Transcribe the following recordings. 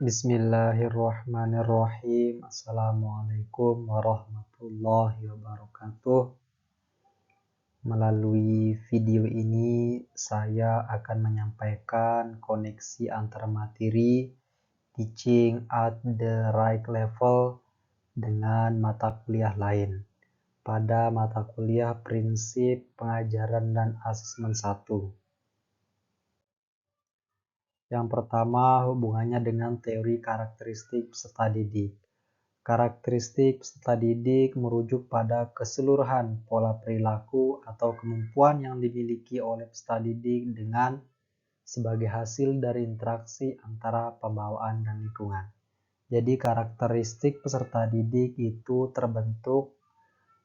Bismillahirrahmanirrahim. Assalamualaikum warahmatullahi wabarakatuh. Melalui video ini saya akan menyampaikan koneksi antara materi teaching at the right level dengan mata kuliah lain pada mata kuliah prinsip pengajaran dan asesmen 1. Yang pertama, hubungannya dengan teori karakteristik peserta didik. Karakteristik peserta didik merujuk pada keseluruhan pola perilaku atau kemampuan yang dimiliki oleh peserta didik dengan sebagai hasil dari interaksi antara pembawaan dan lingkungan. Jadi karakteristik peserta didik itu terbentuk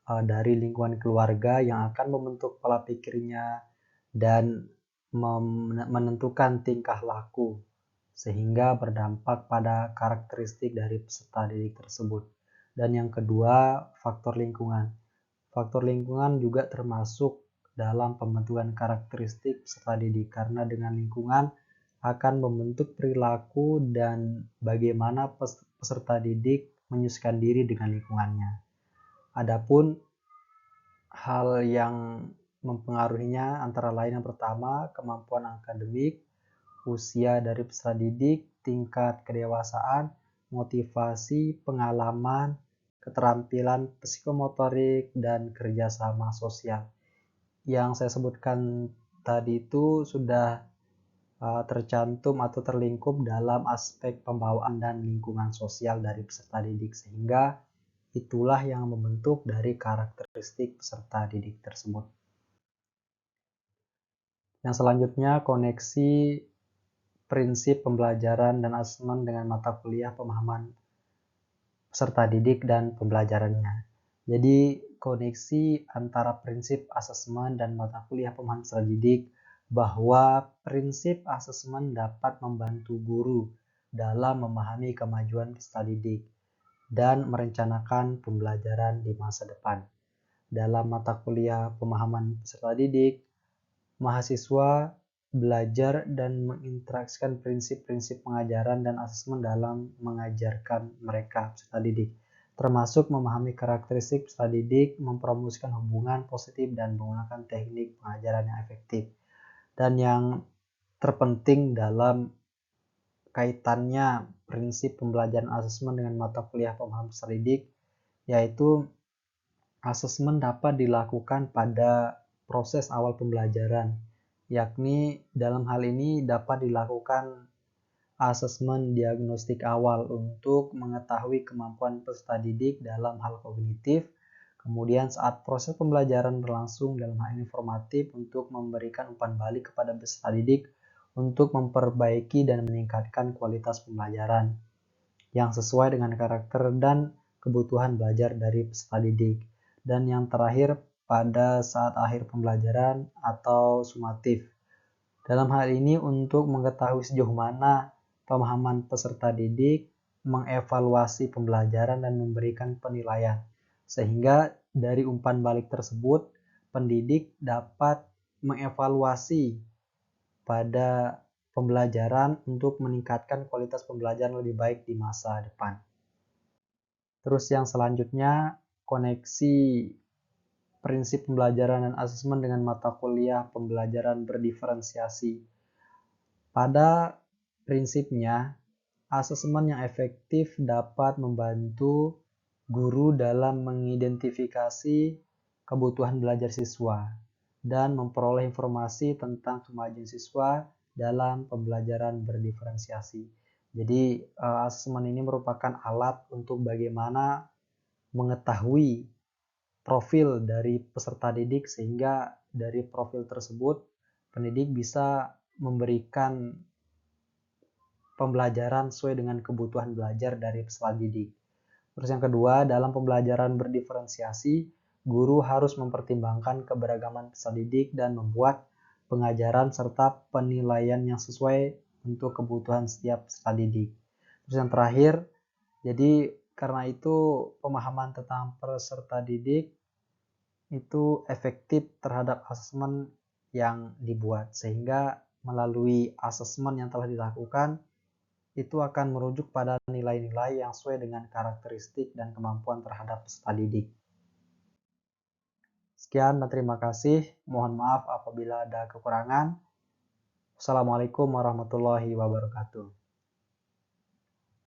dari lingkungan keluarga yang akan membentuk pola pikirnya dan menentukan tingkah laku sehingga berdampak pada karakteristik dari peserta didik tersebut. Dan yang kedua, faktor lingkungan. Faktor lingkungan juga termasuk dalam pembentukan karakteristik peserta didik karena dengan lingkungan akan membentuk perilaku dan bagaimana peserta didik menyesuaikan diri dengan lingkungannya. Adapun hal yang mempengaruhinya antara lain yang pertama, kemampuan akademik, usia dari peserta didik, tingkat kedewasaan, motivasi, pengalaman, keterampilan psikomotorik, dan kerjasama sosial. Yang saya sebutkan tadi itu sudah tercantum atau terlingkup dalam aspek pembawaan dan lingkungan sosial dari peserta didik, sehingga itulah yang membentuk dari karakteristik peserta didik tersebut. Yang selanjutnya, koneksi prinsip pembelajaran dan asesmen dengan mata kuliah pemahaman peserta didik dan pembelajarannya. Jadi koneksi antara prinsip asesmen dan mata kuliah pemahaman peserta didik bahwa prinsip asesmen dapat membantu guru dalam memahami kemajuan peserta didik dan merencanakan pembelajaran di masa depan. Dalam mata kuliah pemahaman peserta didik, mahasiswa belajar dan menginteraksikan prinsip-prinsip pengajaran dan asesmen dalam mengajarkan mereka peserta didik, termasuk memahami karakteristik peserta didik, mempromosikan hubungan positif dan menggunakan teknik pengajaran yang efektif. Dan yang terpenting dalam kaitannya prinsip pembelajaran asesmen dengan mata kuliah pemahaman peserta didik, yaitu asesmen dapat dilakukan pada proses awal pembelajaran, yakni dalam hal ini dapat dilakukan asesmen diagnostik awal untuk mengetahui kemampuan peserta didik dalam hal kognitif. Kemudian saat proses pembelajaran berlangsung dalam hal informatif untuk memberikan umpan balik kepada peserta didik untuk memperbaiki dan meningkatkan kualitas pembelajaran yang sesuai dengan karakter dan kebutuhan belajar dari peserta didik. Dan yang terakhir pada saat akhir pembelajaran atau sumatif. Dalam hal ini untuk mengetahui sejauh mana pemahaman peserta didik, mengevaluasi pembelajaran dan memberikan penilaian. Sehingga dari umpan balik tersebut, pendidik dapat mengevaluasi pada pembelajaran untuk meningkatkan kualitas pembelajaran lebih baik di masa depan. Terus yang selanjutnya, koneksi prinsip pembelajaran dan asesmen dengan mata kuliah pembelajaran berdiferensiasi. Pada prinsipnya, asesmen yang efektif dapat membantu guru dalam mengidentifikasi kebutuhan belajar siswa dan memperoleh informasi tentang kemajuan siswa dalam pembelajaran berdiferensiasi. Jadi asesmen ini merupakan alat untuk bagaimana mengetahui profil dari peserta didik, sehingga dari profil tersebut pendidik bisa memberikan pembelajaran sesuai dengan kebutuhan belajar dari peserta didik. Terus yang kedua, dalam pembelajaran berdiferensiasi, guru harus mempertimbangkan keberagaman peserta didik dan membuat pengajaran serta penilaian yang sesuai untuk kebutuhan setiap peserta didik. Terus yang terakhir, jadi karena itu pemahaman tentang peserta didik itu efektif terhadap asesmen yang dibuat, sehingga melalui asesmen yang telah dilakukan itu akan merujuk pada nilai-nilai yang sesuai dengan karakteristik dan kemampuan terhadap peserta didik. Sekian dan terima kasih. Mohon maaf apabila ada kekurangan. Assalamualaikum warahmatullahi wabarakatuh.